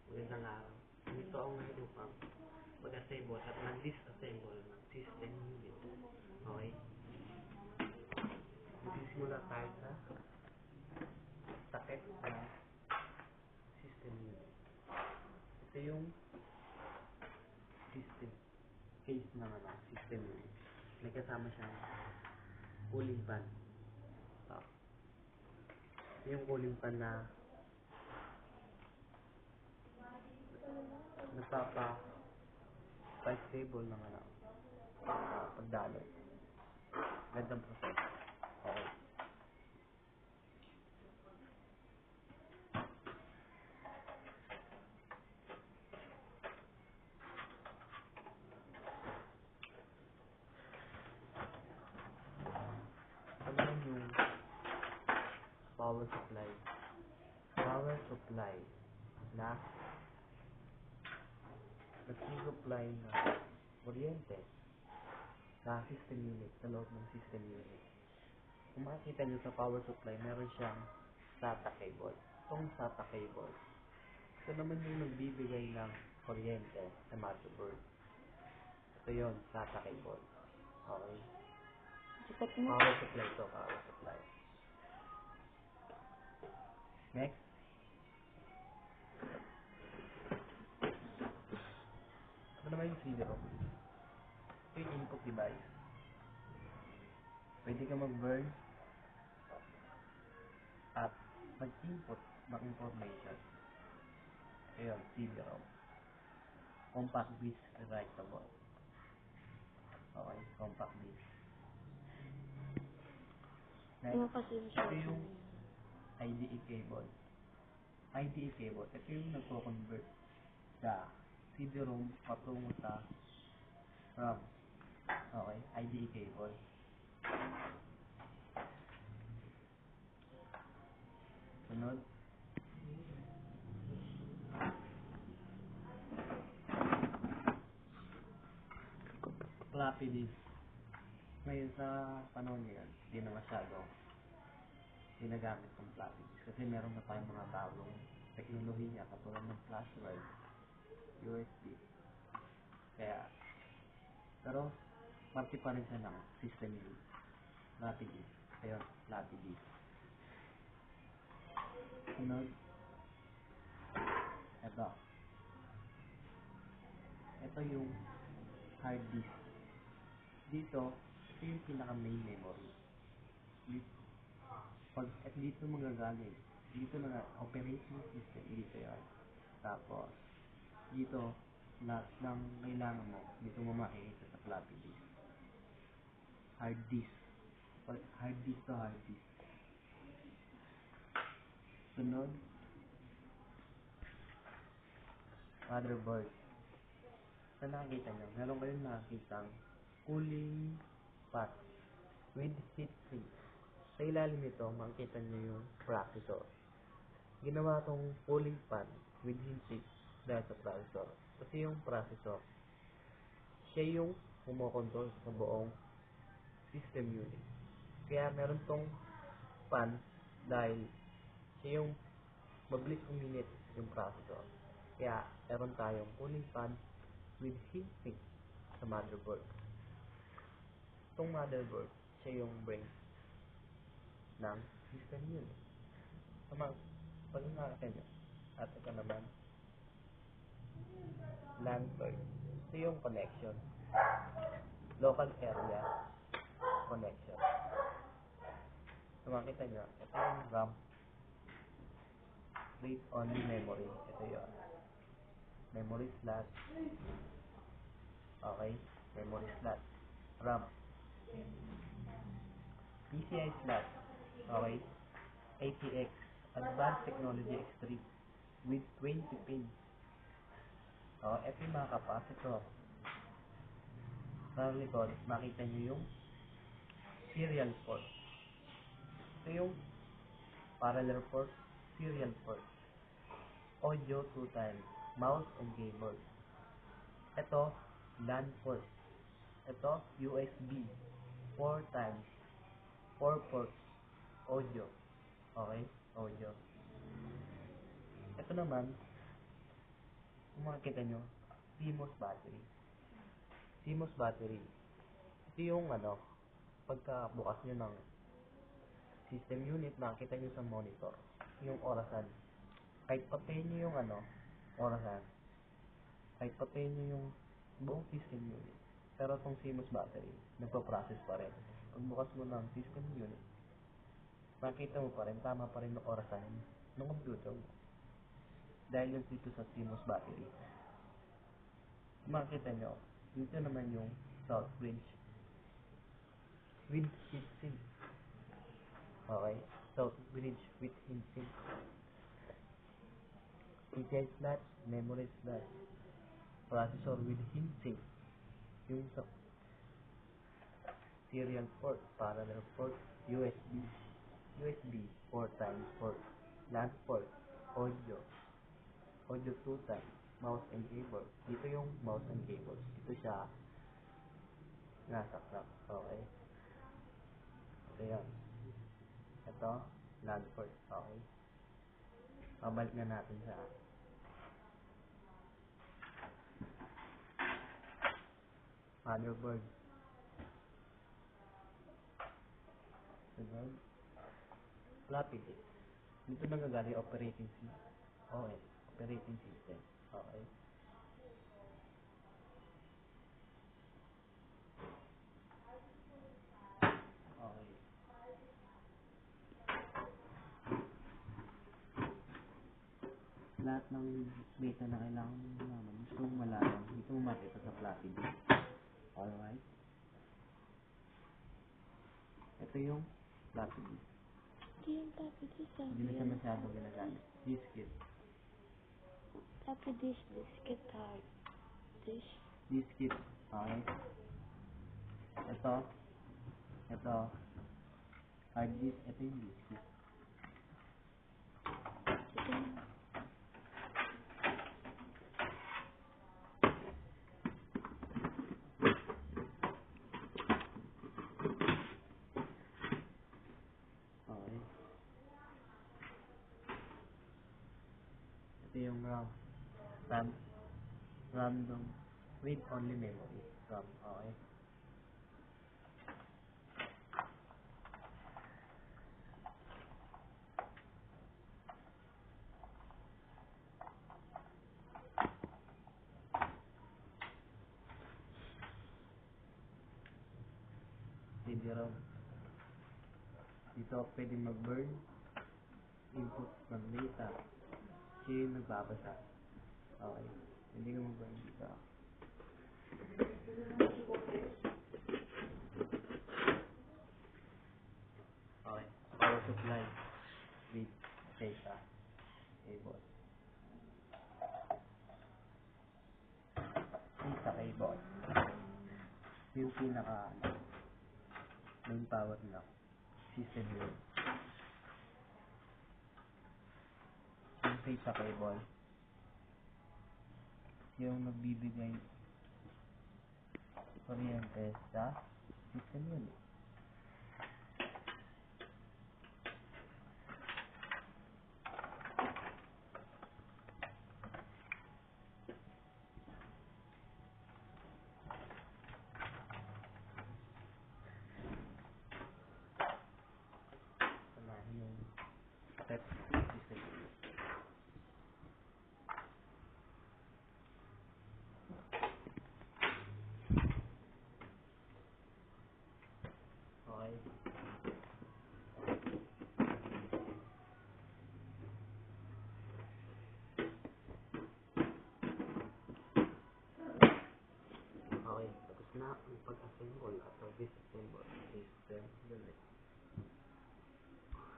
Magandang araw. Ito ang ngayon upang mag-assemble at mag-disassemble ng system unit. Okay? Magsisimula tayo sa takip ng system unit. Ito yung system case ng system unit. May kasama siyang cooling fan. Ito yung cooling fan na nagpapa-stable ng pagdaloy. Gandang process. Okay. Ano yung power supply? Power supply na nag-supply ng kuryente sa system unit, sa loob ng system unit. Kung makikita nyo sa power supply, meron siyang SATA cable. Itong SATA cable, ito naman yung nagbibigay ng kuryente sa motherboard. Ito yun, SATA cable. Okay? Power supply to, power supply. Next. Ito naman yung CD-ROM. Ito yung input device. Pwede ka mag-burn at mag-input ng information. Ito yun, CD-ROM. Compact disc writable. Okay, compact disc. Next, ito yung IDE cable. IDE cable, ito yung nagko-convert sa CD-ROM patungo sa RAM. Okay, IDE cable. Sunod. Floppy disk. Ngayon sa panahon ngayon, hindi na masyado ginagamit ng floppy disk kasi meron na tayong mga bagong teknolohiya katulad ng flash drive, USB. Kaya, pero parte pa rin siya ng system unit. Floppy disk. Ayun, floppy disk. Sunod. Ito. Ito yung hard disk. Dito, ito yung pinaka main memory. At dito magagaling. Dito na operating system. Dito yan. Tapos, dito, lahat ng kailangan mo, dito mo makikita sa floppy disk. Hard disk. Hard disk to hard disk. Sunod, motherboard. Sa nakikita nyo, meron kayong nakikitang cooling pot with heat sink. Sa ilalim nito, makikita nyo yung processor. Ginawa tong cooling fan with heat sink dahil sa processor. Kasi yung processor, siya yung kumokontrol sa buong system unit. Kaya meron tong fan dahil siya yung mabilis uminit yung processor. Kaya meron tayong cooling fan with heat sink sa motherboard. Itong motherboard, siya yung brain ng system unit. Pag nakakita nyo, at ito naman, LAN port. Ito yung connection. Local area connection. So makita nyo, ito yung RAM. Read-only memory. Ito yun. Memory slot. Okay? Memory slot. RAM. PCI slot. Okay? ATX. Advanced Technology X3 with 20 pins. Ito yung mga capacitor. Sa likod, makita nyo yung serial port. Ito yung parallel port, serial port. Audio 2 times. Mouse and keyboard. Ito, LAN port. Ito, USB 4 times. 4 ports. Audio. Okay? Audio. Ito naman, Kung makikita nyo, CMOS battery. CMOS battery. Ito yung pagkabukas nyo ng system unit, makikita nyo sa monitor, yung orasan. Kahit patayin nyo yung orasan, kahit patayin nyo yung buong system unit, pero itong CMOS battery, nagpa-process pa rin. Pagbukas mo ng system unit, makita mo pa rin, tama pa rin yung orasan ng computer mo. Dahil yung dito sa CMOS battery. Makita nyo, dito naman yung South Bridge with heatsink. Okay? South Bridge with heatsink. PCI slot, memory slot, processor with heatsink. Yung sa serial port, parallel port, USB 4x4, LAN port, audio 2 times, mouse and cable. Dito yung mouse and cable. Ito siya nasa clock. Okay. Ito yan. Ito, LAN port. Okay. Pabalik na natin sa motherboard. Sunod, floppy disk. Dito nagagaling operating system. Okay. Operating system. Okay. Okay. Lahat ng data na kailangan mo naman, gusto mong malaman, dito mo makita sa floppy disk. Alright. Ito yung floppy disk. Hindi yung floppy disk. Hindi na siya masyadong ginagamit. Diskette. Floppy disk, diskette, hard disk. Diskette. Okay. Ito, hard disk. Ito yung diskette. Ito yung Okay. Ito yung RAM. Random read-only memory. RAM. Okay. CD-ROM. Dito pwede mag-burn input ng data. Siya yung nagbabasa. Okay. Hindi ka mag-burn dito. Okay. Power supply with data cable. Data cable. Yung pinaka main power na system yun. Yung data cable, yung nagbibigay kuryente sa system yun. Yung step system. Okay. Okay, tapos na ang pag-assemble at pag-disassemble system unit.